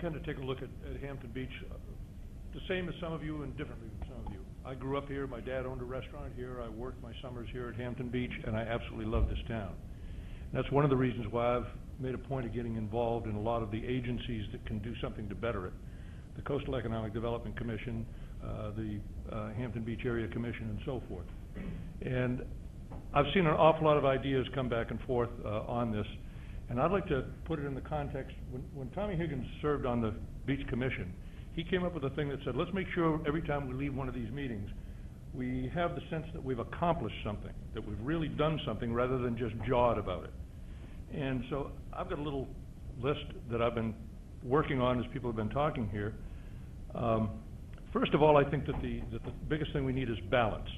kind of take a look at Hampton Beach, the same as some of you and differently than some of you. I grew up here. My dad owned a restaurant here. I worked my summers here at Hampton Beach, and I absolutely love this town. And that's one of the reasons why I've made a point of getting involved in a lot of the agencies that can do something to better it. The Coastal Economic Development Commission, the Hampton Beach Area Commission, and so forth. And I've seen an awful lot of ideas come back and forth on this. And I'd like to put it in the context, when Tommy Higgins served on the Beach Commission, he came up with a thing that said, let's make sure every time we leave one of these meetings, we have the sense that we've accomplished something, that we've really done something rather than just jawed about it. And so I've got a little list that I've been working on as people have been talking here. First of all, I think that the biggest thing we need is balance.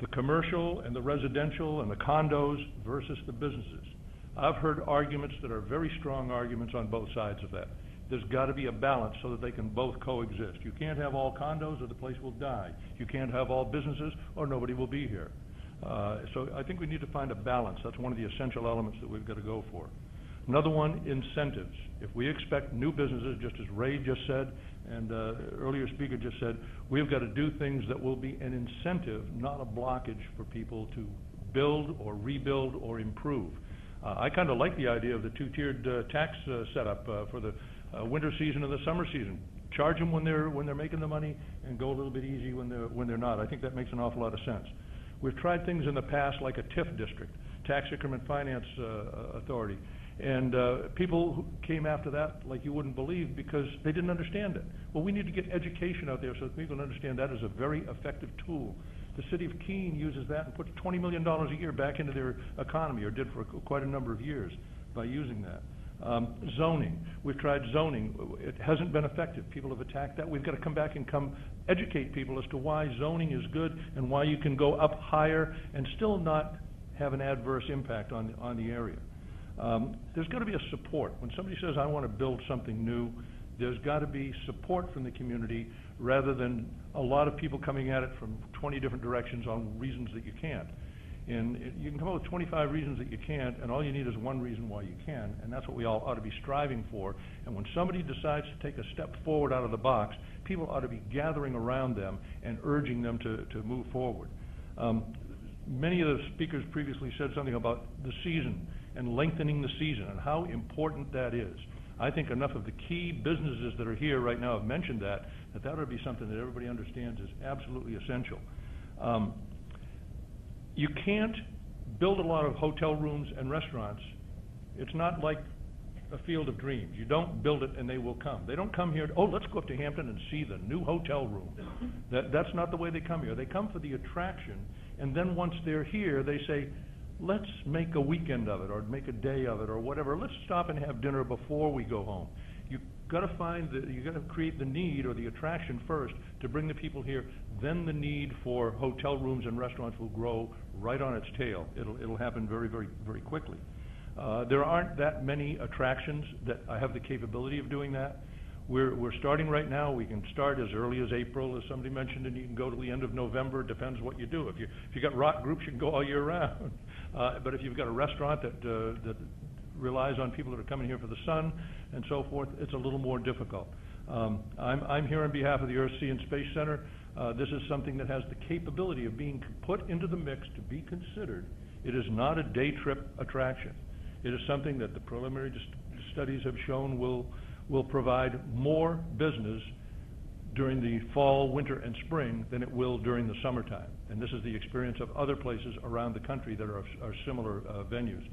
The commercial and the residential and the condos versus the businesses. I've heard arguments that are very strong arguments on both sides of that. There's got to be a balance so that they can both coexist. You can't have all condos or the place will die. You can't have all businesses or nobody will be here. So I think we need to find a balance. That's one of the essential elements that we've got to go for. Another one, incentives. If we expect new businesses, just as Ray just said, and earlier speaker just said, we've got to do things that will be an incentive, not a blockage for people to build or rebuild or improve. I kind of like the idea of the two-tiered tax setup for the winter season and the summer season. Charge them when they're making the money, and go a little bit easy when they're not. I think that makes an awful lot of sense. We've tried things in the past like a TIF district, Tax Increment Finance Authority, and people who came after that like you wouldn't believe because they didn't understand it. Well, we need to get education out there so that people understand that is a very effective tool. The city of Keene uses that and puts $20 million a year back into their economy, or did for quite a number of years by using that. Zoning. We've tried zoning. It hasn't been effective. People have attacked that. We've got to come back and educate people as to why zoning is good and why you can go up higher and still not have an adverse impact on the area. There's got to be a support. When somebody says, I want to build something new, there's got to be support from the community rather than a lot of people coming at it from 20 different directions on reasons that you can't. And you can come up with 25 reasons that you can't, and all you need is one reason why you can, and that's what we all ought to be striving for. And when somebody decides to take a step forward out of the box, people ought to be gathering around them and urging them to move forward. Many of the speakers previously said something about the season and lengthening the season and how important that is. I think enough of the key businesses that are here right now have mentioned that ought to be something that everybody understands is absolutely essential. You can't build a lot of hotel rooms and restaurants. It's not like a field of dreams. You don't build it and they will come. They don't come here, oh, let's go up to Hampton and see the new hotel room. That's not the way they come here. They come for the attraction, and then once they're here, they say, let's make a weekend of it or make a day of it or whatever. Let's stop and have dinner before we go home. You've got to create the need or the attraction first to bring the people here. Then the need for hotel rooms and restaurants will grow right on its tail. It'll happen very, very, very quickly. There aren't that many attractions that I have the capability of doing that. We're starting right now. We can start as early as April, as somebody mentioned, and you can go to the end of November. It depends what you do. If you got rock groups, you can go all year round. But if you've got a restaurant that relies on people that are coming here for the sun and so forth, it's a little more difficult. I'm here on behalf of the Earth, Sea, and Space Center. This is something that has the capability of being put into the mix to be considered. It is not a day trip attraction. It is something that the preliminary studies have shown will provide more business during the fall, winter, and spring than it will during the summertime. And this is the experience of other places around the country that are similar venues.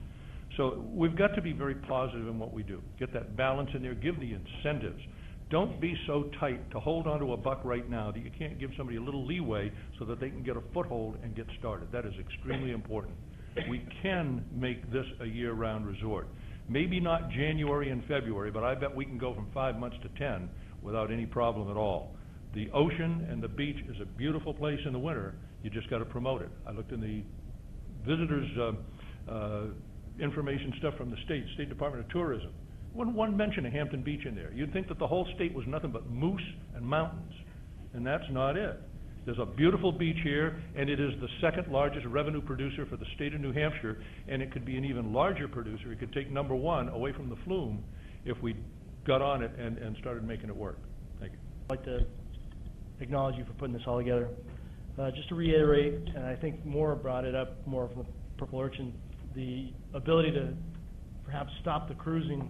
So we've got to be very positive in what we do. Get that balance in there. Give the incentives. Don't be so tight to hold onto a buck right now that you can't give somebody a little leeway so that they can get a foothold and get started. That is extremely important. We can make this a year-round resort. Maybe not January and February, but I bet we can go from 5 months to 10 without any problem at all. The ocean and the beach is a beautiful place in the winter. You just got to promote it. I looked in the visitors' information stuff from the State Department of Tourism. Wasn't one mention of Hampton Beach in there. You'd think that the whole state was nothing but moose and mountains, and that's not it. There's a beautiful beach here, and it is the second largest revenue producer for the state of New Hampshire, and it could be an even larger producer. It could take number one away from the flume if we got on it and started making it work. Thank you. I'd like to acknowledge you for putting this all together. Just to reiterate, and I think Maura brought it up more from the Purple Urchin, the ability to perhaps stop the cruising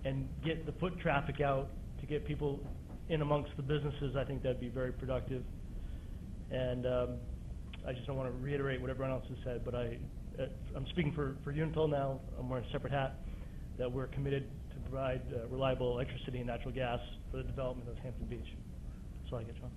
and get the foot traffic out to get people in amongst the businesses, I think that'd be very productive. And I just don't want to reiterate what everyone else has said, but I'm speaking for Unipil now. I'm wearing a separate hat, that we're committed to provide reliable electricity and natural gas for the development of Hampton Beach. That's all I get, John.